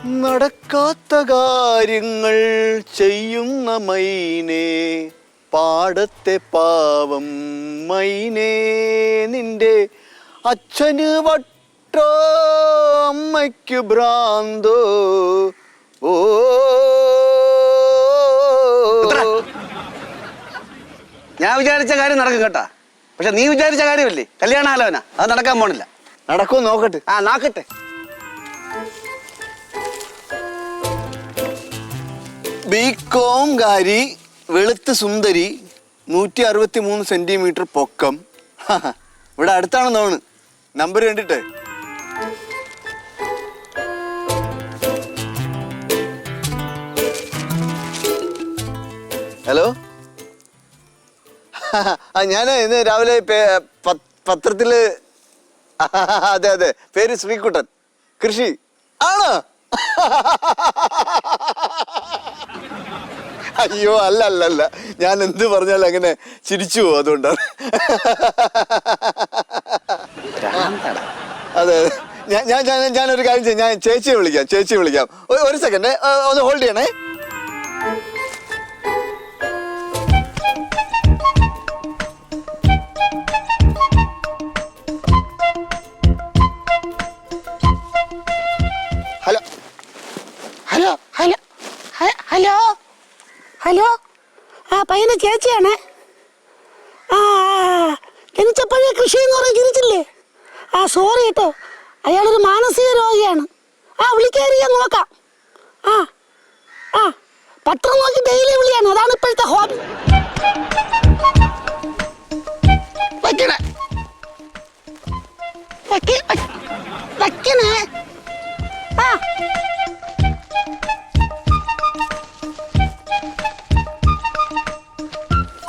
നടക്കാത്ത കാര്യങ്ങൾ ചെയ്യുന്ന മൈനേ, പാടത്തെ പാവം മൈനേ, നിന്റെ അച്ഛന് വട്ടോ അമ്മയ്ക്ക് ഭ്രാന്തോ. ഓ ഞാൻ വിചാരിച്ച കാര്യം നടക്കും കേട്ടാ. പക്ഷെ നീ വിചാരിച്ച കാര്യമല്ലേ കല്യാണാലോചന, അത് നടക്കാൻ പോണില്ല. നടക്കും, നോക്കട്ടെ. നോക്കട്ടെ. ബികോം കാരി, വെളുത്ത് സുന്ദരി, 163 സെന്റിമീറ്റർ പൊക്കം. ഇവിടെ അടുത്താണെന്ന് തോന്നുന്നു. നമ്പർ കണ്ടിട്ട്. ഹലോ, ഞാൻ ഇന്ന് രാവിലെ പത്രത്തില്, അതെ അതെ, പേര് ശ്രീകുട്ടൻ, കൃഷി ആണോ? അയ്യോ, അല്ല അല്ല അല്ല, ഞാൻ എന്ത് പറഞ്ഞാലും അങ്ങനെ ചിരിച്ചു പോകും, അതുകൊണ്ടാണ്. അതെ, ഞാനൊരു കാര്യം ചെയ്യാം, ഞാൻ ചേച്ചിയെ വിളിക്കാം. ഒരു സെക്കൻഡ് ഒന്ന് ഹോൾഡ് ചെയ്യണേ. Hello hello hello hello hello, ആ പയ്യനെ ചേച്ചിയാണ്. ജനിച്ചപ്പോഴേ കൃഷി എന്ന് പറഞ്ഞ് ജനിച്ചില്ലേ? സോറി കേട്ടോ, അയാളൊരു മാനസിക രോഗിയാണ്. വിളിക്കാറിയാൻ നോക്കാം. പത്രം നോക്കി ഡെയിലി വിളിയാണ്, അതാണ് ഇപ്പോഴത്തെ ഹോബി. വയ്ക്കണേ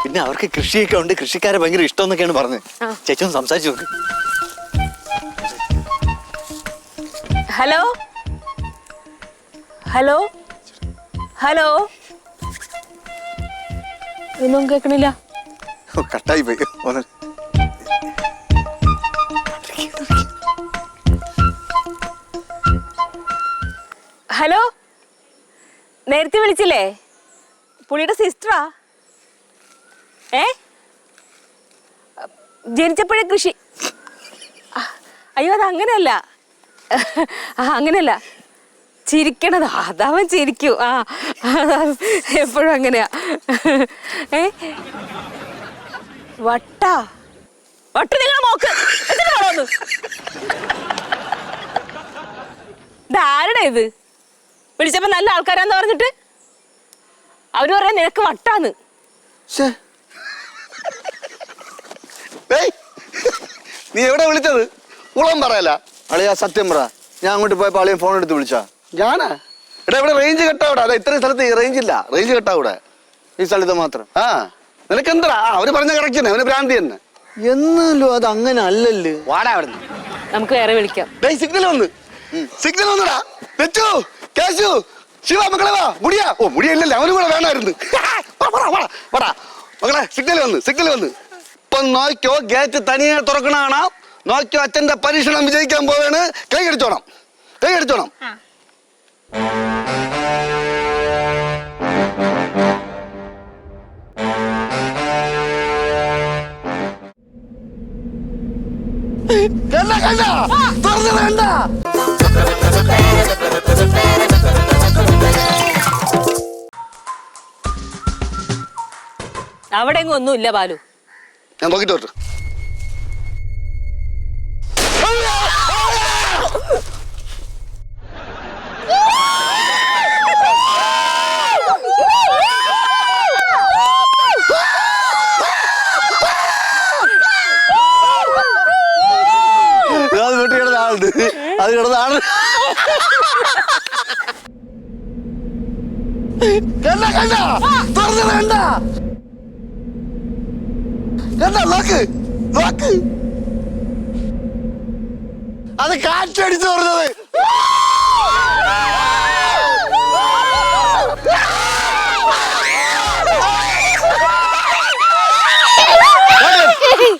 പിന്നെ അവർക്ക് കൃഷിയൊക്കെ ഉണ്ട്, കൃഷിക്കാരെ ഭയങ്കര ഇഷ്ടം എന്നൊക്കെയാണ് പറഞ്ഞത്. ചേച്ചി ഒന്ന് സംസാരിച്ചു നോക്ക്. ഹലോ ഹലോ ഹലോ, ഒന്നും കേൾക്കണില്ല. കട്ടായി പോയി. ഹലോ, നേരത്തെ വിളിച്ചില്ലേ? പുള്ളിയുടെ സിസ്റ്ററാ. ജനിച്ചപ്പോഴേ കൃഷി. അയ്യോ, അതങ്ങനെയല്ല, അങ്ങനെയല്ല. ചിരിക്കണത് അതവൻ ചിരിക്കൂ. എപ്പോഴും അങ്ങനെയാ. വട്ട നിങ്ങൾ നോക്ക്. ഇതാരുടെ ഇത്? വിളിച്ചപ്പോ നല്ല ആൾക്കാരാന്ന് പറഞ്ഞിട്ട് അവര് പറയാ നിനക്ക് വട്ടാന്ന്. നീ എവിടെ വിളിച്ചത്? കുളം പറയല അളിയാ, സത്യം പറ. ഞാൻ അങ്ങോട്ട് പോയപ്പോ അളിയൻ ഫോൺ എടുത്ത് വിളിച്ചാ? ഞാനാ? എടാ, ഇവിടെ റേഞ്ച് കെട്ടാവിടെ. അതെ, ഇത്രയും സ്ഥലത്ത് റേഞ്ച് ഇല്ല. റേഞ്ച് കെട്ടാവിടെ ഈ സ്ഥലത്ത് മാത്രം. നിനക്ക് എന്താ? അവര് പറഞ്ഞ കറക്റ്റ് തന്നെ, അവന് ഭ്രാന്തി തന്നെ. എന്നാലും അത് അങ്ങനെ അല്ലല്ലോ. വാടാ അവിടെ. നമുക്ക് വേറെ വിളിക്കാം. സിഗ്നൽ വന്നടാ. വെച്ചു, കേശു, ശിവ, മക്കളെ വാ. മുടിയാ? ഓ, മുടിയല്ലല്ലോ, അവനും കൂടെ വേണമായിരുന്നു. മക്കളെ, സിഗ്നൽ വന്ന്. ഇപ്പൊ നോക്കിയോ, ഗേറ്റ് തനിയെ തുറക്കണാണ്. നോക്കിയോ, അച്ഛന്റെ പരീക്ഷണം വിജയിക്കാൻ പോവാണ്. കൈ അടിച്ചോണം. അവിടെ എങ്ങും ഒന്നുമില്ല ബാലു. ഞാൻ നോക്കിട്ട് വരട്ടെ. അത് കിടന്നാണ്. അത് കാറ്റടിച്ചു പറഞ്ഞത്.